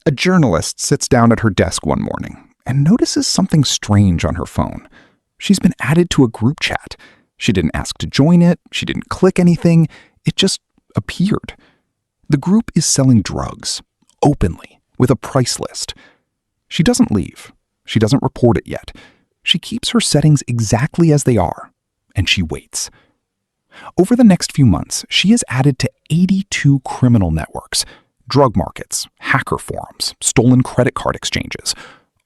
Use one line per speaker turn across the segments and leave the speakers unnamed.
A journalist sits down at her desk one morning and notices something strange on her phone. She's been added to a group chat. She didn't ask to join it. She didn't click anything. It just appeared. The group is selling drugs, openly, with a price list. She doesn't leave. She doesn't report it yet. She keeps her settings exactly as they are, and she waits. Over the next few months, she is added to 82 criminal networks, drug markets, hacker forums, stolen credit card exchanges,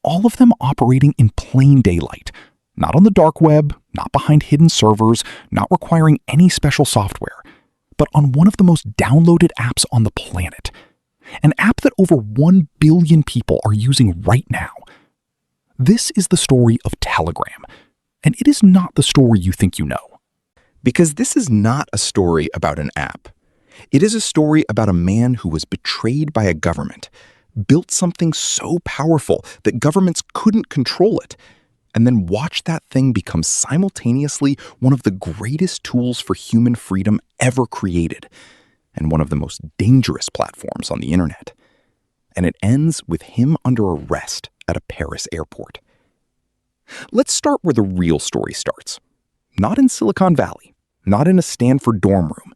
all of them operating in plain daylight, not on the dark web, not behind hidden servers, not requiring any special software, but on one of the most downloaded apps on the planet. An app that over 1 billion people are using right now. This is the story of Telegram, and it is not the story you think you know.
Because this is not a story about an app. It is a story about a man who was betrayed by a government, built something so powerful that governments couldn't control it, and then watched that thing become simultaneously one of the greatest tools for human freedom ever created, and one of the most dangerous platforms on the internet. And it ends with him under arrest at a Paris airport. Let's start where the real story starts. Not in Silicon Valley, not in a Stanford dorm room,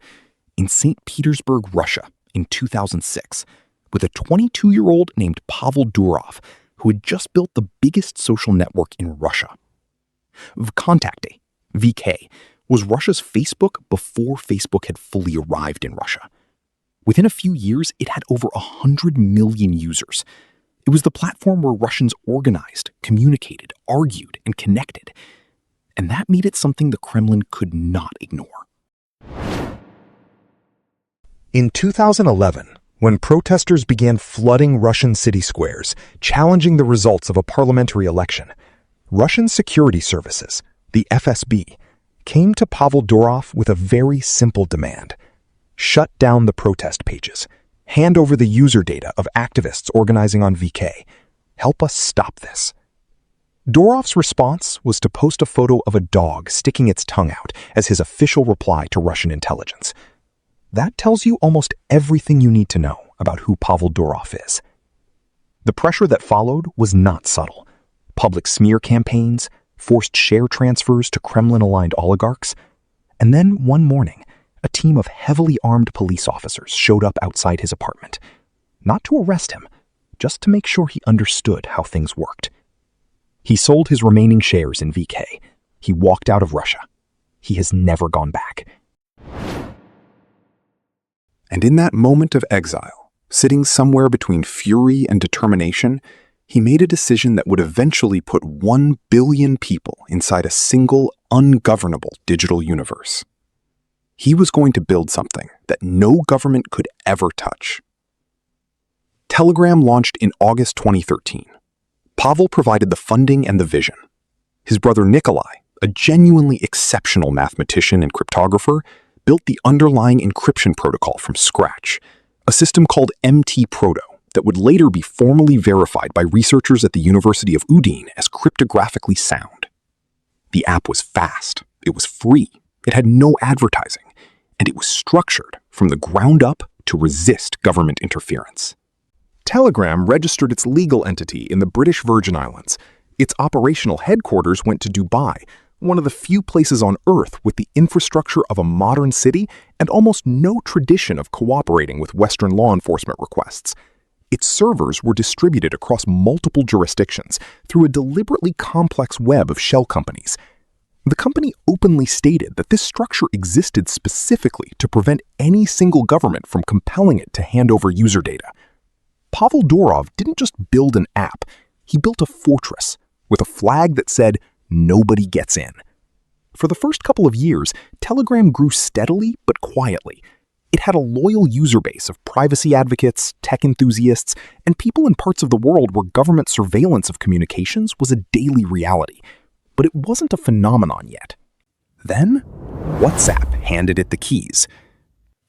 in St. Petersburg, Russia, in 2006, with a 22-year-old named Pavel Durov, who had just built the biggest social network in Russia. VKontakte, VK, was Russia's Facebook before Facebook had fully arrived in Russia. Within a few years, it had over 100 million users. It was the platform where Russians organized, communicated, argued, and connected. And that made it something the Kremlin could not ignore.
In 2011, when protesters began flooding Russian city squares, challenging the results of a parliamentary election, Russian security services, the FSB, came to Pavel Durov with a very simple demand. Shut down the protest pages. Hand over the user data of activists organizing on VK. Help us stop this. Durov's response was to post a photo of a dog sticking its tongue out as his official reply to Russian intelligence. That tells you almost everything you need to know about who Pavel Durov is. The pressure that followed was not subtle. Public smear campaigns, forced share transfers to Kremlin-aligned oligarchs, and then one morning, a team of heavily armed police officers showed up outside his apartment. Not to arrest him, just to make sure he understood how things worked. He sold his remaining shares in VK. He walked out of Russia. He has never gone back.
And in that moment of exile, sitting somewhere between fury and determination, he made a decision that would eventually put 1 billion people inside a single, ungovernable digital universe. He was going to build something that no government could ever touch. Telegram launched in August 2013. Pavel provided the funding and the vision. His brother Nikolai, a genuinely exceptional mathematician and cryptographer, built the underlying encryption protocol from scratch, a system called MT-Proto that would later be formally verified by researchers at the University of Udine as cryptographically sound. The app was fast, it was free, it had no advertising, and it was structured from the ground up to resist government interference. Telegram registered its legal entity in the British Virgin Islands. Its operational headquarters went to Dubai, one of the few places on Earth with the infrastructure of a modern city and almost no tradition of cooperating with Western law enforcement requests. Its servers were distributed across multiple jurisdictions through a deliberately complex web of shell companies. The company openly stated that this structure existed specifically to prevent any single government from compelling it to hand over user data. Pavel Durov didn't just build an app, he built a fortress with a flag that said, "Nobody gets in." For the first couple of years, Telegram grew steadily but quietly. It had a loyal user base of privacy advocates, tech enthusiasts, and people in parts of the world where government surveillance of communications was a daily reality. But it wasn't a phenomenon yet. Then, WhatsApp handed it the keys.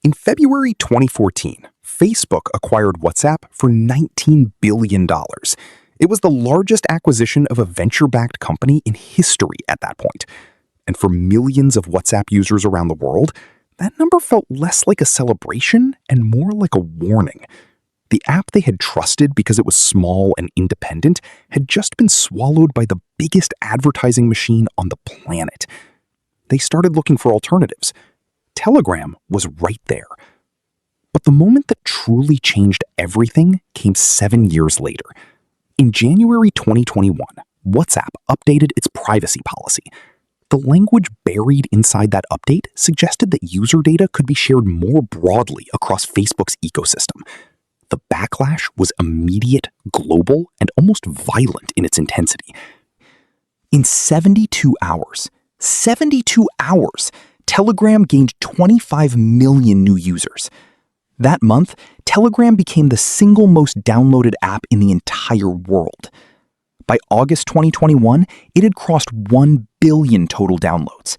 In February 2014, Facebook acquired WhatsApp for $19 billion. It was the largest acquisition of a venture-backed company in history at that point. And for millions of WhatsApp users around the world, that number felt less like a celebration and more like a warning.
The app they had trusted because it was small and independent had just been swallowed by the biggest advertising machine on the planet. They started looking for alternatives. Telegram was right there. But the moment that truly changed everything came 7 years later. In January 2021, WhatsApp updated its privacy policy. The language buried inside that update suggested that user data could be shared more broadly across Facebook's ecosystem. The backlash was immediate, global, and almost violent in its intensity. In 72 hours, Telegram gained 25 million new users. That month, Telegram became the single most downloaded app in the entire world. By August 2021, it had crossed 1 billion total downloads.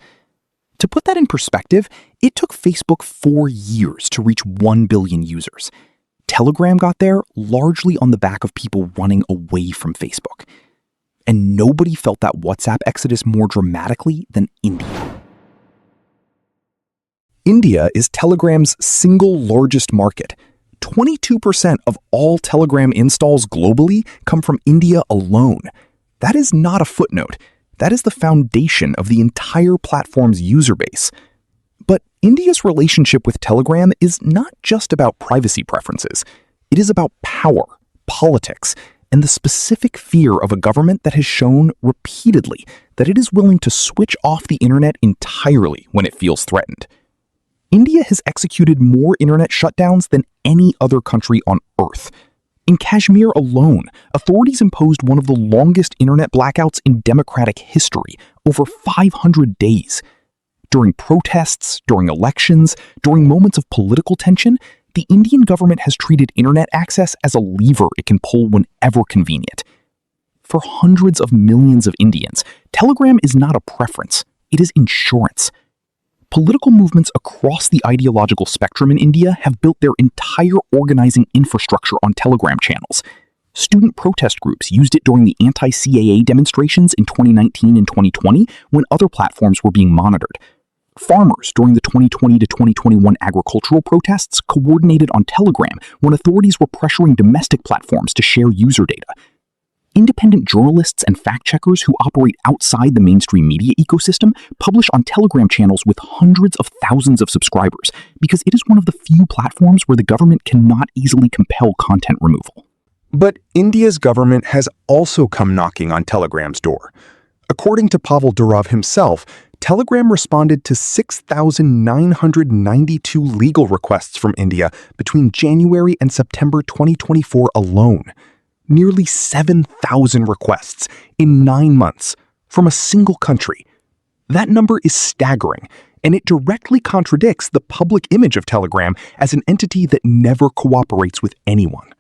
To put that in perspective, it took Facebook 4 years to reach 1 billion users. Telegram got there largely on the back of people running away from Facebook. And nobody felt that WhatsApp exodus more dramatically than India. India is Telegram's single largest market. 22% of all Telegram installs globally come from India alone. That is not a footnote. That is the foundation of the entire platform's user base. But India's relationship with Telegram is not just about privacy preferences. It is about power, politics, and the specific fear of a government that has shown repeatedly that it is willing to switch off the internet entirely when it feels threatened. India has executed more internet shutdowns than any other country on Earth. In Kashmir alone, authorities imposed one of the longest internet blackouts in democratic history, over 500 days. During protests, during elections, during moments of political tension, the Indian government has treated internet access as a lever it can pull whenever convenient. For hundreds of millions of Indians, Telegram is not a preference, it is insurance. Political movements across the ideological spectrum in India have built their entire organizing infrastructure on Telegram channels. Student protest groups used it during the anti-CAA demonstrations in 2019 and 2020 when other platforms were being monitored. Farmers during the 2020 to 2021 agricultural protests coordinated on Telegram when authorities were pressuring domestic platforms to share user data. Independent journalists and fact-checkers who operate outside the mainstream media ecosystem publish on Telegram channels with hundreds of thousands of subscribers because it is one of the few platforms where the government cannot easily compel content removal.
But India's government has also come knocking on Telegram's door. According to Pavel Durov himself, Telegram responded to 6,992 legal requests from India between January and September 2024 alone. Nearly 7,000 requests in 9 months from a single country. That number is staggering, and it directly contradicts the public image of Telegram as an entity that never cooperates with anyone.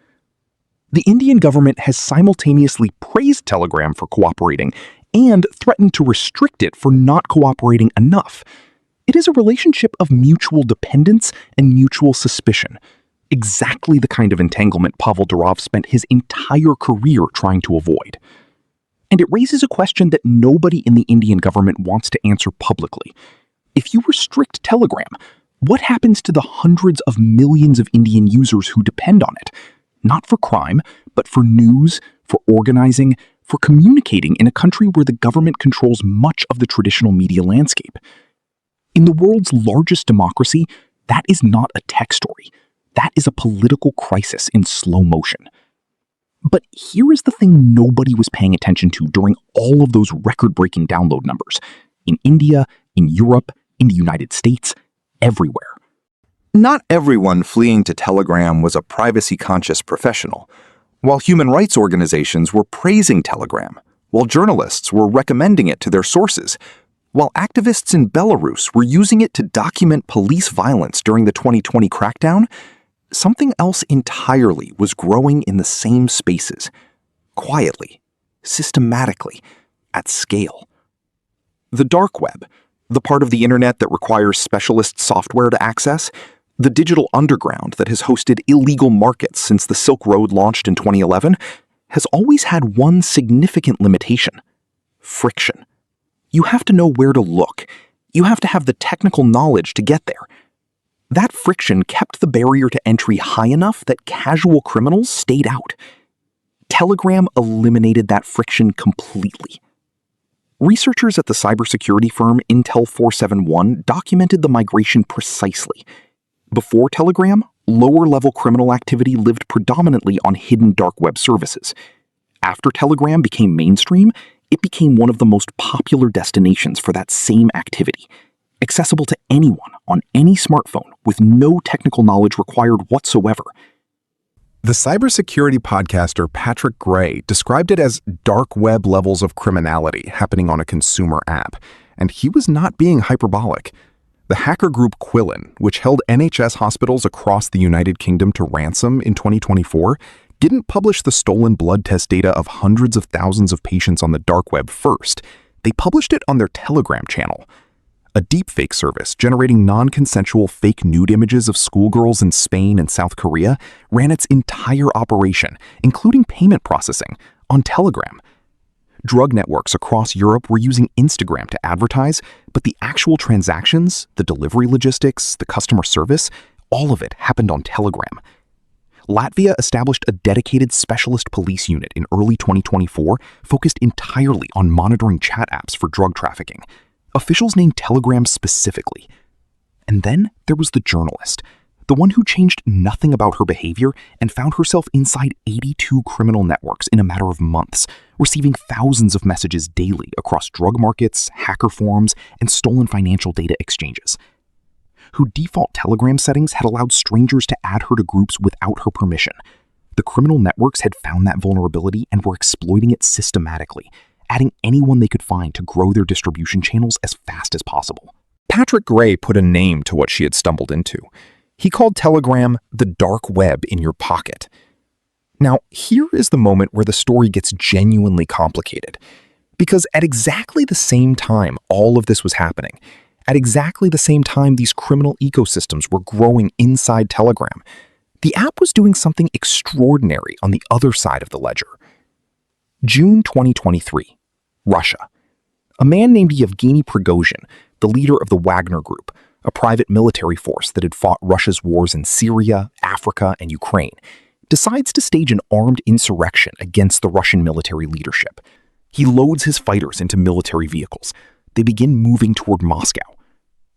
The Indian government has simultaneously praised Telegram for cooperating and threatened to restrict it for not cooperating enough. It is a relationship of mutual dependence and mutual suspicion. Exactly the kind of entanglement Pavel Durov spent his entire career trying to avoid. And it raises a question that nobody in the Indian government wants to answer publicly. If you restrict Telegram, what happens to the hundreds of millions of Indian users who depend on it? Not for crime, but for news, for organizing, for communicating in a country where the government controls much of the traditional media landscape. In the world's largest democracy, that is not a tech story. That is a political crisis in slow motion. But here is the thing nobody was paying attention to during all of those record-breaking download numbers. In India, in Europe, in the United States, everywhere.
Not everyone fleeing to Telegram was a privacy-conscious professional. While human rights organizations were praising Telegram, while journalists were recommending it to their sources, while activists in Belarus were using it to document police violence during the 2020 crackdown, something else entirely was growing in the same spaces, quietly, systematically, at scale. The dark web, the part of the internet that requires specialist software to access, the digital underground that has hosted illegal markets since the Silk Road launched in 2011, has always had one significant limitation: friction. You have to know where to look. You have to have the technical knowledge to get there. That friction kept the barrier to entry high enough that casual criminals stayed out. Telegram eliminated that friction completely. Researchers at the cybersecurity firm Intel 471 documented the migration precisely. Before Telegram, lower-level criminal activity lived predominantly on hidden dark web services. After Telegram became mainstream, it became one of the most popular destinations for that same activity, accessible to anyone on any smartphone with no technical knowledge required whatsoever.
The cybersecurity podcaster Patrick Gray described it as dark web levels of criminality happening on a consumer app, and he was not being hyperbolic. The hacker group Quillen, which held NHS hospitals across the United Kingdom to ransom in 2024, didn't publish the stolen blood test data of hundreds of thousands of patients on the dark web first. They published it on their Telegram channel. A deepfake service generating non-consensual fake nude images of schoolgirls in Spain and South Korea ran its entire operation, including payment processing, on Telegram. Drug networks across Europe were using Instagram to advertise, but the actual transactions, the delivery logistics, the customer service, all of it happened on Telegram. Latvia established a dedicated specialist police unit in early 2024 focused entirely on monitoring chat apps for drug trafficking. Officials named Telegram specifically. And then there was the journalist, the one who changed nothing about her behavior and found herself inside 82 criminal networks in a matter of months, receiving thousands of messages daily across drug markets, hacker forums, and stolen financial data exchanges. Her default Telegram settings had allowed strangers to add her to groups without her permission. The criminal networks had found that vulnerability and were exploiting it systematically, adding anyone they could find to grow their distribution channels as fast as possible.
Patrick Gray put a name to what she had stumbled into. He called Telegram the dark web in your pocket. Now, here is the moment where the story gets genuinely complicated. Because at exactly the same time all of this was happening, at exactly the same time these criminal ecosystems were growing inside Telegram, the app was doing something extraordinary on the other side of the ledger. June 2023. Russia. A man named Yevgeny Prigozhin, the leader of the Wagner Group, a private military force that had fought Russia's wars in Syria, Africa, and Ukraine, decides to stage an armed insurrection against the Russian military leadership. He loads his fighters into military vehicles. They begin moving toward Moscow.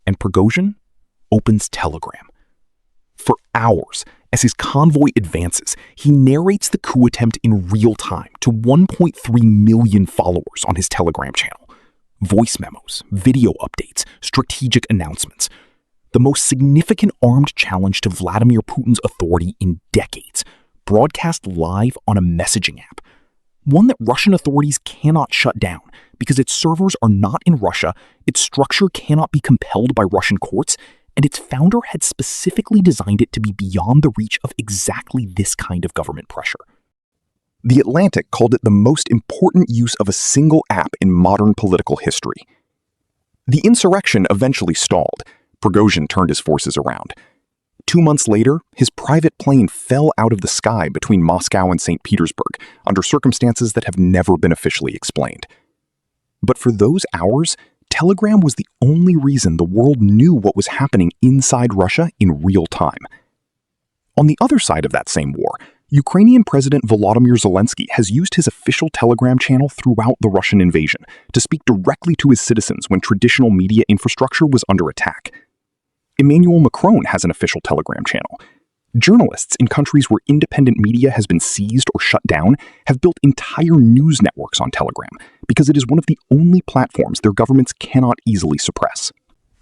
And Prigozhin opens Telegram. For hours, as his convoy advances, he narrates the coup attempt in real time to 1.3 million followers on his Telegram channel. Voice memos, video updates, strategic announcements. The most significant armed challenge to Vladimir Putin's authority in decades, broadcast live on a messaging app. One that Russian authorities cannot shut down because its servers are not in Russia, its structure cannot be compelled by Russian courts, and its founder had specifically designed it to be beyond the reach of exactly this kind of government pressure. The Atlantic called it the most important use of a single app in modern political history. The insurrection eventually stalled. Prigozhin turned his forces around. 2 months later, his private plane fell out of the sky between Moscow and St. Petersburg under circumstances that have never been officially explained. But for those hours, Telegram was the only reason the world knew what was happening inside Russia in real time. On the other side of that same war, Ukrainian President Volodymyr Zelensky has used his official Telegram channel throughout the Russian invasion to speak directly to his citizens when traditional media infrastructure was under attack. Emmanuel Macron has an official Telegram channel. Journalists in countries where independent media has been seized or shut down have built entire news networks on Telegram because it is one of the only platforms their governments cannot easily suppress.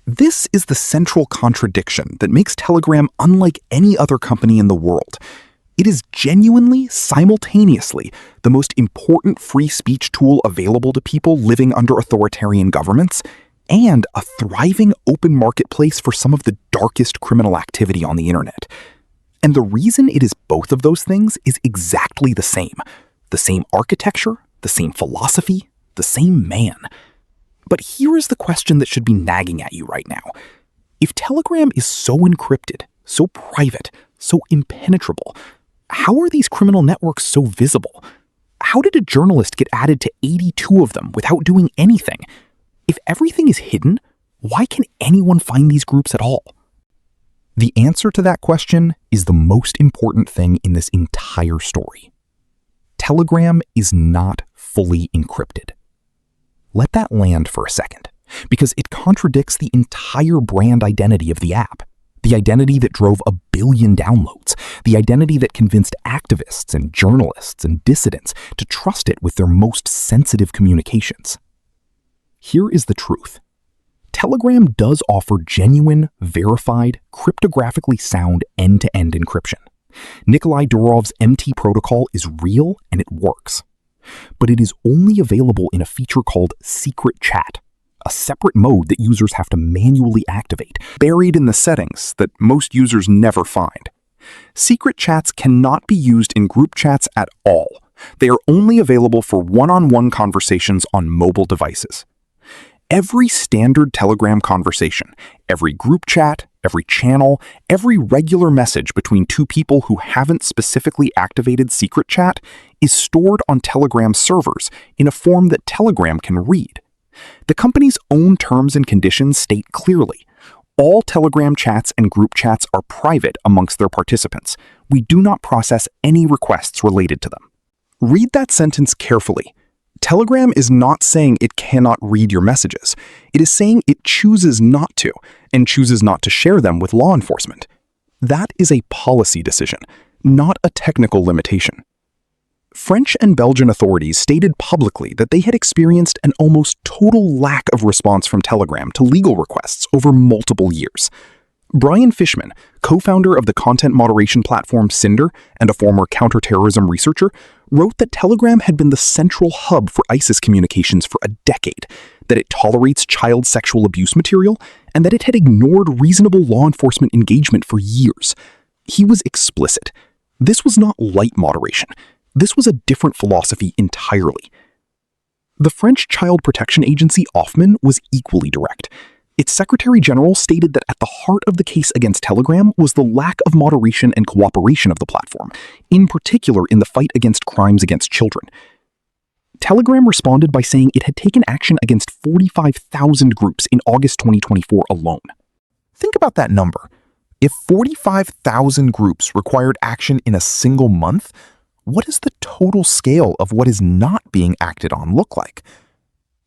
This is the central contradiction that makes Telegram unlike any other company in the world. It is genuinely, simultaneously, the most important free speech tool available to people living under authoritarian governments, and a thriving open marketplace for some of the darkest criminal activity on the internet. And the reason it is both of those things is exactly the same. The same architecture, the same philosophy, the same man. But here is the question that should be nagging at you right now. If Telegram is so encrypted, so private, so impenetrable, how are these criminal networks so visible? How did a journalist get added to 82 of them without doing anything? If everything is hidden, why can anyone find these groups at all? The answer to that question is the most important thing in this entire story. Telegram is not fully encrypted. Let that land for a second, because it contradicts the entire brand identity of the app, the identity that drove 1 billion downloads, the identity that convinced activists and journalists and dissidents to trust it with their most sensitive communications. Here is the truth. Telegram does offer genuine, verified, cryptographically sound end-to-end encryption. Nikolai Durov's MT protocol is real and it works. But it is only available in a feature called Secret Chat, a separate mode that users have to manually activate,
buried in the settings that most users never find. Secret chats cannot be used in group chats at all. They are only available for one-on-one conversations on mobile devices. Every standard Telegram conversation, every group chat, every channel, every regular message between two people who haven't specifically activated Secret Chat is stored on Telegram servers in a form that Telegram can read. The company's own terms and conditions state clearly, all Telegram chats and group chats are private amongst their participants. We do not process any requests related to them. Read that sentence carefully. Telegram is not saying it cannot read your messages. It is saying it chooses not to, and chooses not to share them with law enforcement. That is a policy decision, not a technical limitation. French and Belgian authorities stated publicly that they had experienced an almost total lack of response from Telegram to legal requests over multiple years. Brian Fishman, co-founder of the content moderation platform Cinder and a former counterterrorism researcher, wrote that Telegram had been the central hub for ISIS communications for a decade, that it tolerates child sexual abuse material, and that it had ignored reasonable law enforcement engagement for years. He was explicit. This was not light moderation. This was a different philosophy entirely. The French Child Protection Agency OFMAN was equally direct. Its Secretary General stated that at the heart of the case against Telegram was the lack of moderation and cooperation of the platform, in particular in the fight against crimes against children. Telegram responded by saying it had taken action against 45,000 groups in August 2024 alone.
Think about that number. If 45,000 groups required action in a single month, what does the total scale of what is not being acted on look like?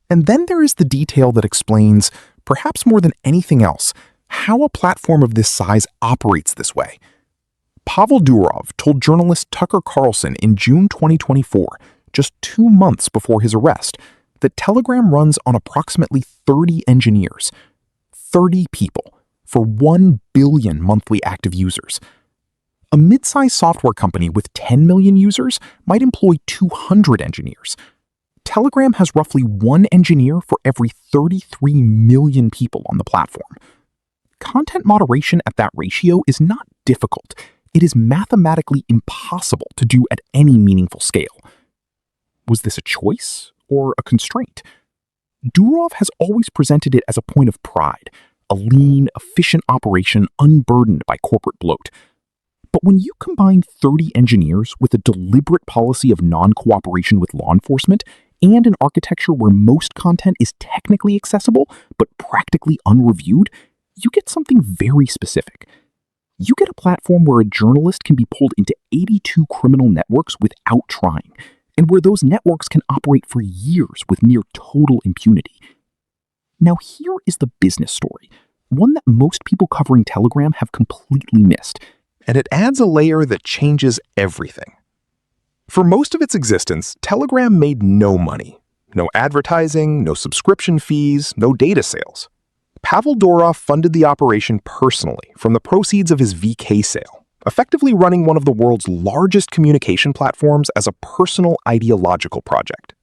And then there is the detail that explains, perhaps more than anything else, how a platform of this size operates this way. Pavel Durov told journalist Tucker Carlson in June 2024, just 2 months before his arrest, that Telegram runs on approximately 30 engineers, 30 people, for 1 billion monthly active users. A mid-sized software company with 10 million users might employ 200 engineers. Telegram has roughly 1 engineer for every 33 million people on the platform. Content moderation at that ratio is not difficult. It is mathematically impossible to do at any meaningful scale. Was this a choice or a constraint? Durov has always presented it as a point of pride, a lean, efficient operation unburdened by corporate bloat. But when you combine 30 engineers with a deliberate policy of non-cooperation with law enforcement and an architecture where most content is technically accessible but practically unreviewed, you get something very specific. You get a platform where a journalist can be pulled into 82 criminal networks without trying, and where those networks can operate for years with near total impunity. Now here is the business story, one that most people covering Telegram have completely missed.
And it adds a layer that changes everything. For most of its existence, Telegram made no money. No advertising, no subscription fees, no data sales. Pavel Durov funded the operation personally from the proceeds of his VK sale, effectively running one of the world's largest communication platforms as a personal ideological project.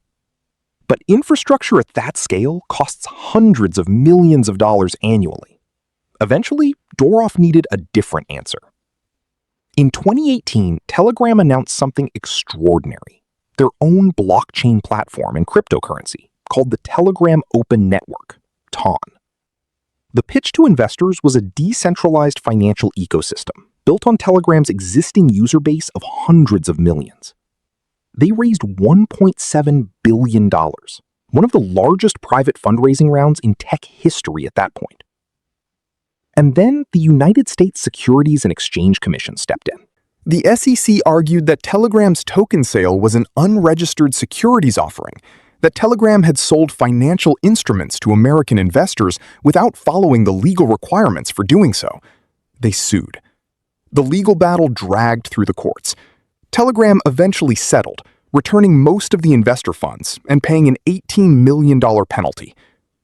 But infrastructure at that scale costs hundreds of millions of dollars annually. Eventually, Durov needed a different answer. In 2018, Telegram announced something extraordinary, their own blockchain platform and cryptocurrency called the Telegram Open Network, TON. The pitch to investors was a decentralized financial ecosystem built on Telegram's existing user base of hundreds of millions. They raised $1.7 billion, one of the largest private fundraising rounds in tech history at that point. And then the United States Securities and Exchange Commission stepped in.
The SEC argued that Telegram's token sale was an unregistered securities offering, that Telegram had sold financial instruments to American investors without following the legal requirements for doing so. They sued. The legal battle dragged through the courts. Telegram eventually settled, returning most of the investor funds and paying an $18 million penalty.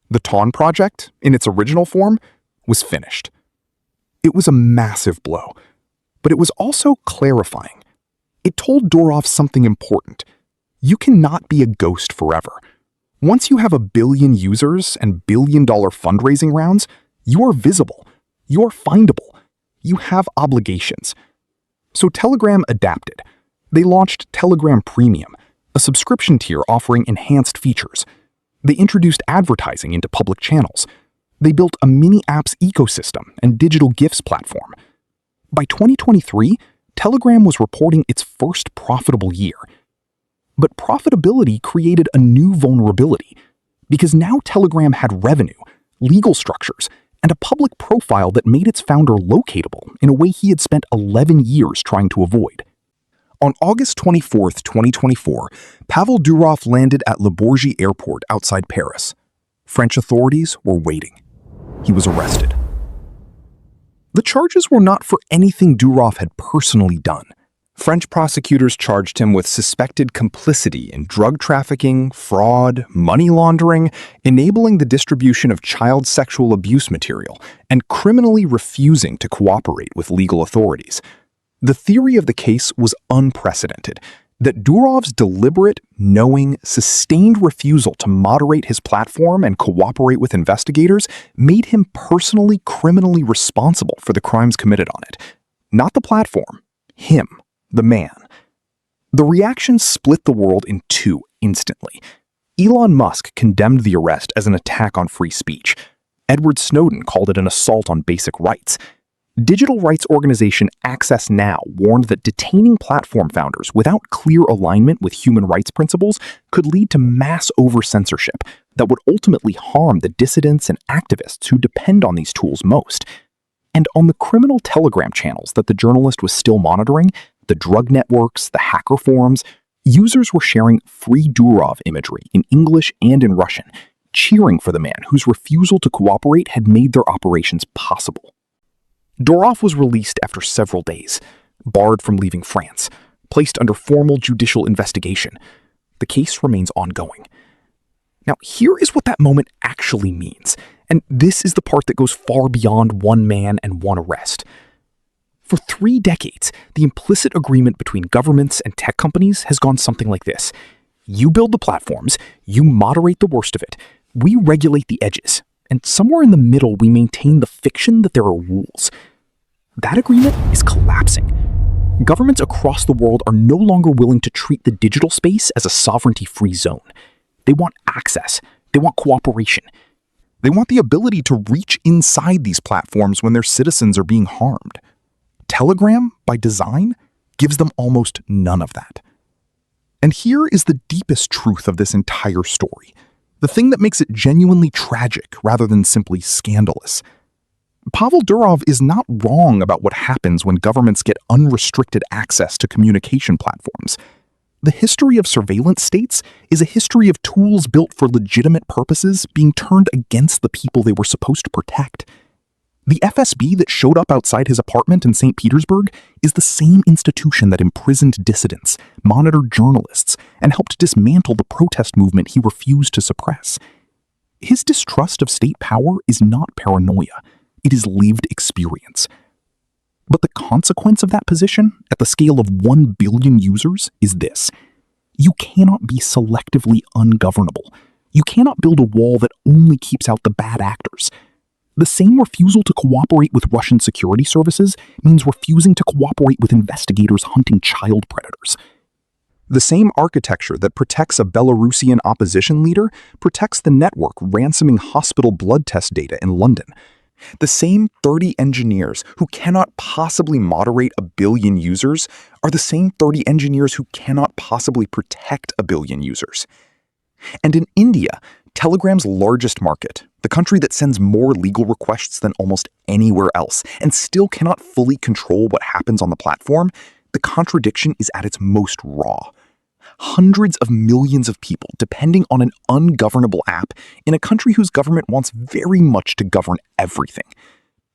The TON project, in its original form, was finished. It was a massive blow, but it was also clarifying. It told Durov something important. You cannot be a ghost forever. Once you have 1 billion users and billion-dollar fundraising rounds, you are visible. You are findable. You have obligations. So Telegram adapted. They launched Telegram Premium, a subscription tier offering enhanced features. They introduced advertising into public channels. They built a mini-apps ecosystem and digital gifts platform. By 2023, Telegram was reporting its first profitable year. But profitability created a new vulnerability, because now Telegram had revenue, legal structures, and a public profile that made its founder locatable in a way he had spent 11 years trying to avoid. On August 24, 2024, Pavel Durov landed at Le Bourget Airport outside Paris. French authorities were waiting. He was arrested. The charges were not for anything Durov had personally done. French prosecutors charged him with suspected complicity in drug trafficking, fraud, money laundering, enabling the distribution of child sexual abuse material, and criminally refusing to cooperate with legal authorities. The theory of the case was unprecedented, that Durov's deliberate, knowing, sustained refusal to moderate his platform and cooperate with investigators made him personally criminally responsible for the crimes committed on it. Not the platform, him. The man. The reaction split the world in two instantly. Elon Musk condemned the arrest as an attack on free speech. Edward Snowden called it an assault on basic rights. Digital rights organization Access Now warned that detaining platform founders without clear alignment with human rights principles could lead to mass over-censorship that would ultimately harm the dissidents and activists who depend on these tools most. And on the criminal Telegram channels that the journalist was still monitoring, the drug networks, the hacker forums, users were sharing free Durov imagery in English and in Russian, cheering for the man whose refusal to cooperate had made their operations possible. Durov was released after several days, barred from leaving France, placed under formal judicial investigation. The case remains ongoing. Now, here is what that moment actually means, and this is the part that goes far beyond one man and one arrest. For 3 decades, the implicit agreement between governments and tech companies has gone something like this. You build the platforms, you moderate the worst of it, we regulate the edges, and somewhere in the middle we maintain the fiction that there are rules. That agreement is collapsing. Governments across the world are no longer willing to treat the digital space as a sovereignty-free zone. They want access. They want cooperation. They want the ability to reach inside these platforms when their citizens are being harmed. Telegram, by design, gives them almost none of that. And here is the deepest truth of this entire story, the thing that makes it genuinely tragic rather than simply scandalous. Pavel Durov is not wrong about what happens when governments get unrestricted access to communication platforms. The history of surveillance states is a history of tools built for legitimate purposes being turned against the people they were supposed to protect. The FSB that showed up outside his apartment in St. Petersburg is the same institution that imprisoned dissidents, monitored journalists, and helped dismantle the protest movement he refused to suppress. His distrust of state power is not paranoia. It is lived experience. But the consequence of that position, at the scale of 1 billion users, is this. You cannot be selectively ungovernable. You cannot build a wall that only keeps out the bad actors. The same refusal to cooperate with Russian security services means refusing to cooperate with investigators hunting child predators. The same architecture that protects a Belarusian opposition leader protects the network ransoming hospital blood test data in London. The same 30 engineers who cannot possibly moderate 1 billion users are the same 30 engineers who cannot possibly protect 1 billion users. And in India, Telegram's largest market, the country that sends more legal requests than almost anywhere else and still cannot fully control what happens on the platform, the contradiction is at its most raw. Hundreds of millions of people depending on an ungovernable app in a country whose government wants very much to govern everything.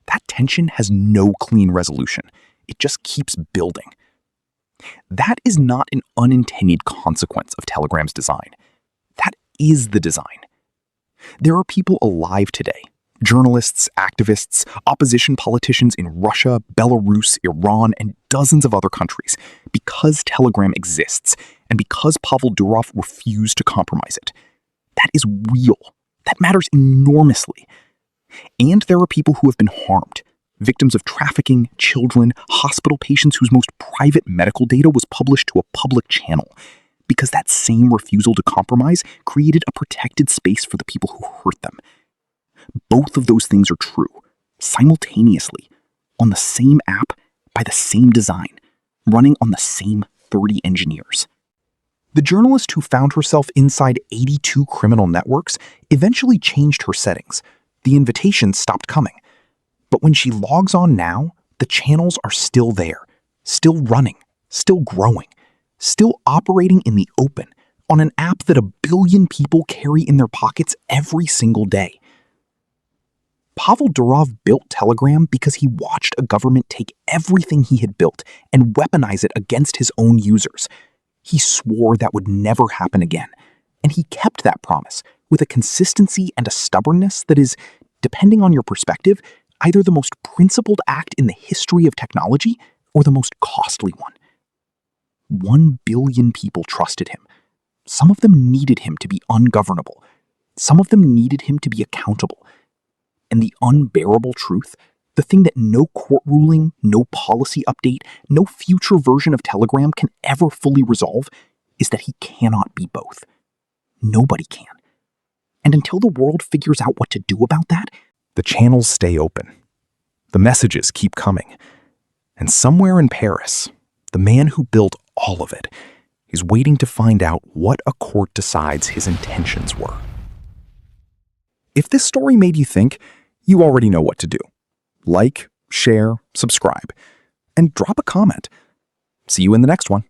That tension has no clean resolution. It just keeps building. That is not an unintended consequence of Telegram's design. That is the design. There are people alive today, journalists, activists, opposition politicians in Russia, Belarus, Iran, and dozens of other countries, because Telegram exists and because Pavel Durov refused to compromise it. That is real. That matters enormously. And there are people who have been harmed, victims of trafficking, children, hospital patients whose most private medical data was published to a public channel, because that same refusal to compromise created a protected space for the people who hurt them. Both of those things are true, simultaneously, on the same app, by the same design, running on the same 30 engineers. The journalist who found herself inside 82 criminal networks eventually changed her settings. The invitations stopped coming. But when she logs on now, the channels are still there, still running, still growing, still operating in the open, on an app that 1 billion people carry in their pockets every single day. Pavel Durov built Telegram because he watched a government take everything he had built and weaponize it against his own users. He swore that would never happen again, and he kept that promise with a consistency and a stubbornness that is, depending on your perspective, either the most principled act in the history of technology or the most costly one. 1 billion people trusted him. Some of them needed him to be ungovernable. Some of them needed him to be accountable. And the unbearable truth, the thing that no court ruling, no policy update, no future version of Telegram can ever fully resolve, is that he cannot be both. Nobody can. And until the world figures out what to do about that, the channels stay open. The messages keep coming. And somewhere in Paris, the man who built all of it is waiting to find out what a court decides his intentions were. If this story made you think, you already know what to do. Like, share, subscribe, and drop a comment. See you in the next one.